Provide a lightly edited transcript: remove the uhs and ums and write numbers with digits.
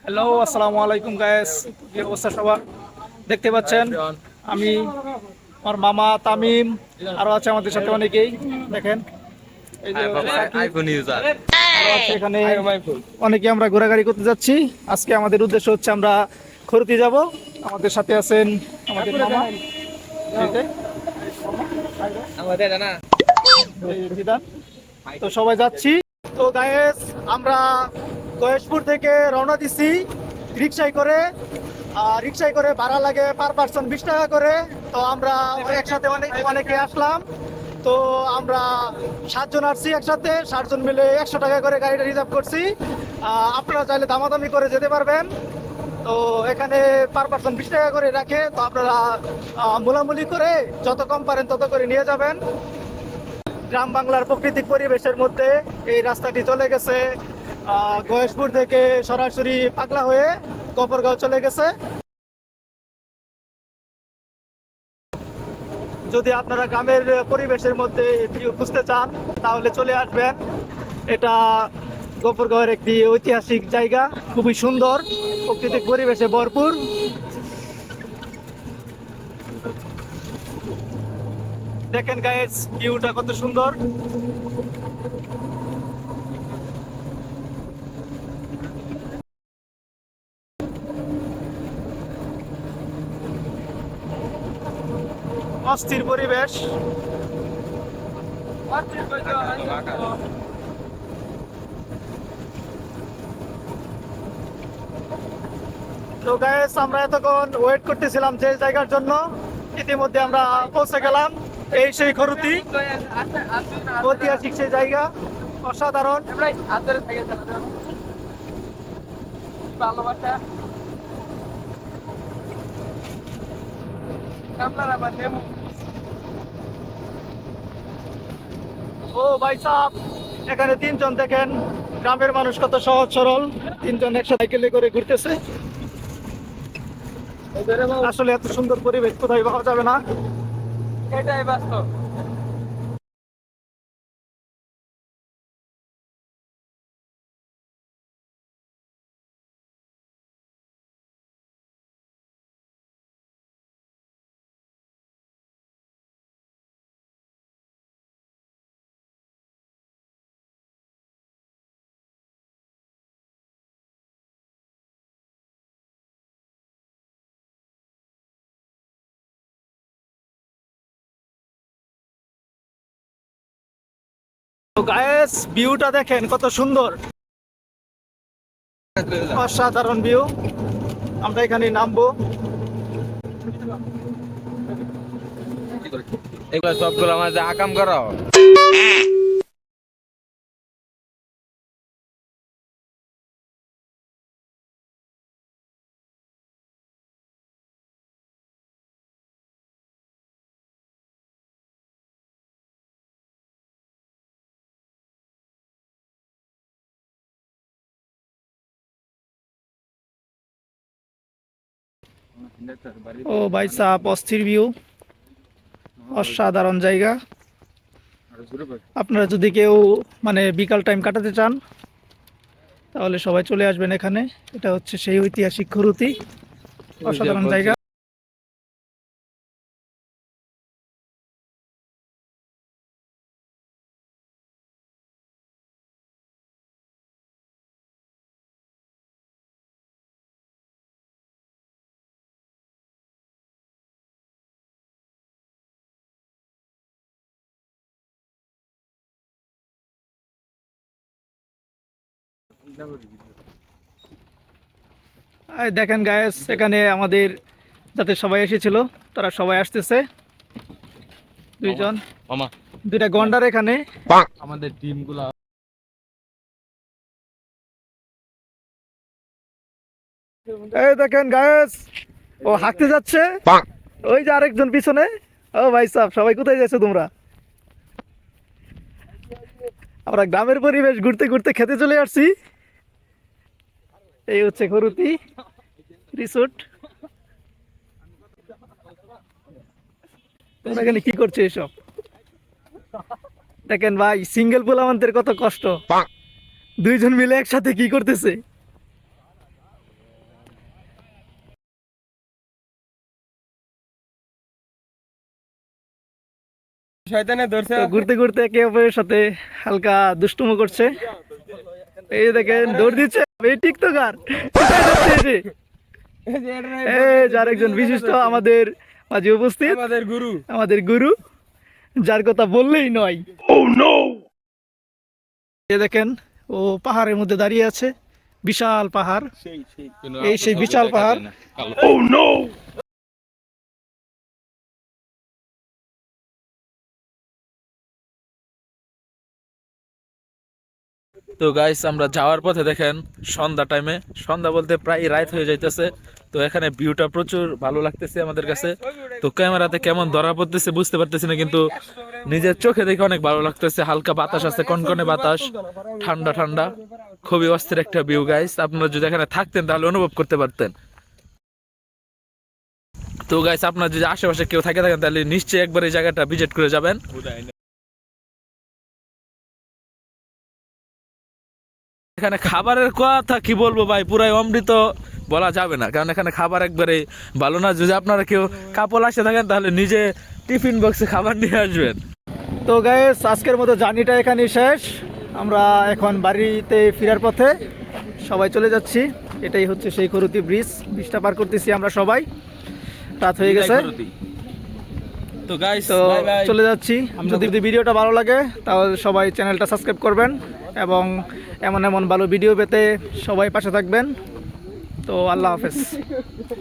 Hello, আসসালামু আলাইকুম guys. কি অবস্থা সবার? দেখতে পাচ্ছেন আমি, আমার মামা তামিম, আরো আছে আমাদের সাথে অনেকেই। দেখেন এই যে আরো আছে এখানে অনেকে। আমরা ঘোরাঘুরি করতে যাচ্ছি। আজকে আমাদের উদ্দেশ্য হচ্ছে আমরা খরুতি যাব। আমাদের সাথে আছেন আমাদের মামা, এই যে এই জিদান। তো সবাই যাচ্ছি। তো গায়েস, আমরা গয়েশপুর থেকে রওনা দিছি রিক্সায় করে। রিক্সায় করে ভাড়া লাগে পার পার্সন 20 টাকা করে। তো আমরা একসাথে অনেকে আসলাম। তো আমরা 7 জন আসছি একসাথে, 7 জন মিলে 100 টাকা করে গাড়িটা রিজার্ভ করছি। আপনারা চাইলে দামাদামি করে যেতে পারবেন। তো এখানে পার পার্সন 20 টাকা করে রাখে। তো আপনারা মোলামুলি করে যত কম পারেন তত করে নিয়ে যাবেন। গ্রাম বাংলার প্রাকৃতিক পরিবেশের মধ্যে এই রাস্তাটি চলে গেছে। গয়েশপুর থেকে সরাসরি পাগলা হয়ে গফরগাঁও চলে গেছে। যদি আপনারা গ্রামের পরিবেশের মধ্যে ভিউ খুঁজতে চান তাহলে চলে আসবেন। এটা গফরগাঁওয়ের একটি ঐতিহাসিক জায়গা, খুবই সুন্দর, প্রাকৃতিক পরিবেশে ভরপুর। দেখেন গাইস, ভিউটা কত সুন্দর। অস্থির পরিবেশ। তো গাইস, আমরা এতক্ষণ ওয়েট করতেছিলাম যে জায়গার জন্য। ইতিমধ্যে আমরা পৌঁছে গেলাম। এই সেই খরুতি, ঐতিহাসিক সেই জায়গা, অসাধারণ। ও ভাই সাহেব, এখানে 3 জন, দেখেন গ্রামের মানুষ কত সহজ সরল। 3 জন একসাথে সাইকেলে করে ঘুরতেছে। আসলে এত সুন্দর পরিবেশ কোথায় পাওয়া যাবে না, এটাই বাস্তব। তো গায়েস, ভিউটা দেখেন কত সুন্দর, অসাধারণ ভিউ। আমরা এখানে নামবো। এগুলা সবগুলো আমার যে আকাম করা। ও ভাই সাহেব, অস্থির ভিউ, অসাধারণ জায়গা। আপনারা যদি কেউ বিকাল টাইম কাটাতে চান তাহলে সবাই চলে আসবেন এখানে। এটা হচ্ছে সেই ঐতিহাসিক খরুতি, অসাধারণ জায়গা। এই দেখেন গায়েস, এখানে আমাদের যাতে সবাই এসেছিল তারা সবাই আসতেছে। 2 জন, মামা 2টা গন্ডার এখানে। আমাদের টিম গুলা এই দেখেন গায়েস, ও হাঁটতে যাচ্ছে। ওই যে আরেকজন পিছনে। ও ভাই সাহেব, সবাই কোথায় যাচ্ছ তোমরা? আমরা গ্রামের পরিবেশ ঘুরতে ঘুরতে খেতে চলে আসছি। এই হচ্ছে খরুতি রিসোর্ট। তোমরা এখানে কি করছো এসব? দেখেন ভাই, সিঙ্গেল পোলামানদের কত কষ্ট। 2 জন মিলে একসাথে কি করতেছে। শয়তানে ধরছে তো ঘুরতে ঘুরতে একে অপরের সাথে হালকা দুষ্টুমো করছে। এই যে দেখেন দৌড় দিচ্ছে, এই টিকটকার কোথায় যাচ্ছে এসে? এই যার একজন বিশিষ্ট আমাদের মাঝে উপস্থিত, আমাদের গুরু, যার কথা বললেই নয়। এই দেখেন ও পাহাড়ের মধ্যে দাঁড়িয়ে আছে, বিশাল পাহাড়, এই সেই বিশাল পাহাড়। তো গাইস আমরা যাওয়ার পথে দেখেন সন্ধ্যা টাইমে, সন্ধ্যা বলতে প্রায় রাত হয়ে যাইতেছে। তো এখানে ভিউটা প্রচুর ভালো লাগতেছে আমাদের কাছে। তো ক্যামেরাতে কেমন ধরা পড়তেছে বুঝতে পারতেছি না, কিন্তু নিজের চোখে দেখে অনেক ভালো লাগতেছে। হালকা বাতাস আছে, কনকনে বাতাস, ঠান্ডা ঠান্ডা, খুবই অস্থির একটা ভিউ গাইস। আপনারা যদি এখানে থাকতেন তাহলে অনুভব করতে পারতেন। তো গাইস আপনারা যদি আশেপাশে কেউ থাকে থাকেন তাহলে নিশ্চয়ই একবার এই জায়গাটা ভিজিট করে যাবেন। এখানে খাবারের কথা কি বলবো ভাই, পুরাই অমৃত বলা যাবে না, কারণ এখানে খাবার একবারে ভালো না। যদি আপনারা কেউ কাপল আসে থাকেন তাহলে নিজে টিফিন বক্সে খাবার নিয়ে আসবেন। তো গাইস আজকের মতো জার্নিটা এখানেই শেষ। আমরা এখন বাড়িতে ফেরার পথে সবাই চলে যাচ্ছি। এটাই হচ্ছে সেই খরুতি ব্রিজ, ব্রিজটা পার করতেছি আমরা সবাই। রাত হয়ে গেছে, তো গাইস তো চলে যাচ্ছি। যদি ভিডিওটা ভালো লাগে তাহলে সবাই চ্যানেলটা সাবস্ক্রাইব করবেন এবং এমন এমন ভালো ভিডিও পেতে সবাই পাশে থাকবেন। তো আল্লাহ হাফেজ।